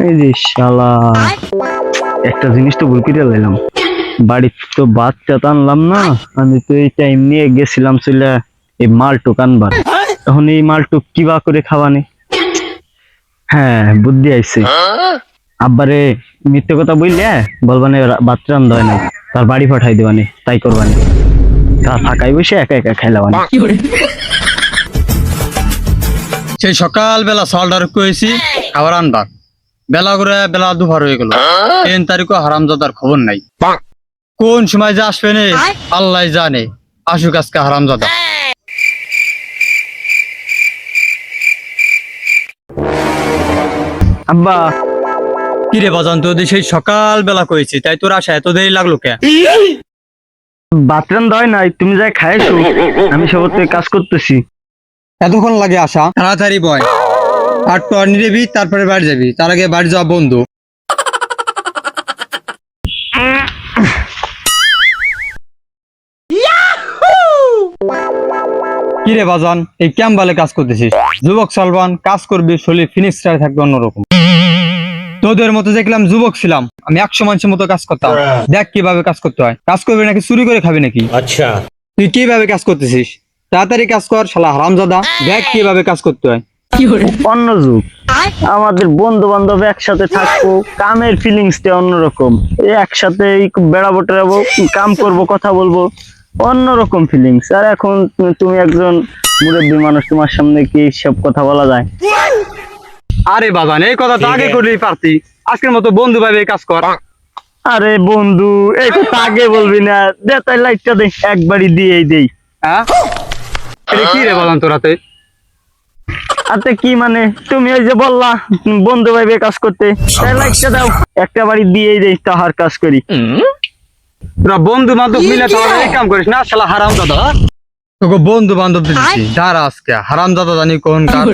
এই যে শালা একটা জিনিস তো ভুল করে লাইলাম। বাড়ির তো বাচ্চা তো আনলাম না, আমি তো এই টাইম নিয়ে গেছিলাম চলে এই মালটুক আনবার। এখন এই মালটুক কিবা করে খাওয়ানি। হ্যাঁ বুদ্ধি আইছে। আব্বারে মিথ্যে কথা বললে বলবানে বাচ্চা আনতে হয় না, তার বাড়ি পাঠাই দেবানি, তাই করবানি। তা ফাঁকাই বসে একা একা খাইলাবানি। সেই সকালবেলা সালডার কইছি খাবার আনবার, বেলা করে বেলা দুপুর হয়ে গেল। 3 তারিখও হারামজাদার খবর নাই। কোন সময় যে আসবে নে আল্লাহ জানে। আসুক আজকে হারামজাদা। আব্বা কিরে বাজান, তোদের সেই সকালবেলা কইছি, তাই তোর আসা এত দেরি লাগলো কে? বাথরুম দয় নাই, তুমি যাই খাইছো, আমি সবতে কাজ করতেছি। এতক্ষণ লাগে আসা? তাড়াতাড়ি বয়, আর টর নিবি তারপরে বাড়ি যাবি, তার আগে বাড়ি যাওয়া বন্ধু। কিরে বাজান, এই ক্যাম্বালে কাজ করতেছিস? যুবক সালবান কাজ করবি, শরীর ফিনিক্স থাকবে অন্যরকম। তোদের মতো দেখলাম যুবক ছিলাম, আমি 100 মানুষের মতো কাজ করতাম। দেখ কিভাবে কাজ করতে হয়। কাজ করবি নাকি চুরি করে খাবি নাকি? আচ্ছা, তুই কিভাবে কাজ করতেছিস? তাড়াতাড়ি কাজ কর শালা হারামজাদা। দেখ কিভাবে কাজ করতে হয়। অন্য যুগ, আমাদের বন্ধু বান্ধব একসাথে থাকবো, কামের ফিলিংসটা অন্যরকম। এই একসাথে বেড়াবো টেরাবো, কাম করব, কথা বলবো, অন্যরকম ফিলিংস। আর এখন তুমি একজন মুরব্বী মানুষ, তোমার সামনে কি সব কথা বলা যায়? আরে বাজান, এই কথা তো আগে করলেই পারতি। আজকের মতো বন্ধু ভাবে কাজ কর। আরে বন্ধু, এই কথা আগে বলবি না। দে তাই লাইটটা দে, একবারই দিয়েই দেই। হ্যাঁ, এটা কি রে বাজান তোরাতে? আতে কি মানে, তুমি ওই যে বললা বন্ধু ভাইবে কাজ করতে, তাই লাইটটা দাও, একটা বাড়ি দিয়েই দেই, তাহার কাজ করি। তোরা বন্ধু বান্ধব মিলে তাহলে এই কাম করিস না শালা হারামজাদা। তোকে বন্ধু বান্ধব দিচ্ছি, যারা আজকে হারামজাদা জানি কোন কাজ।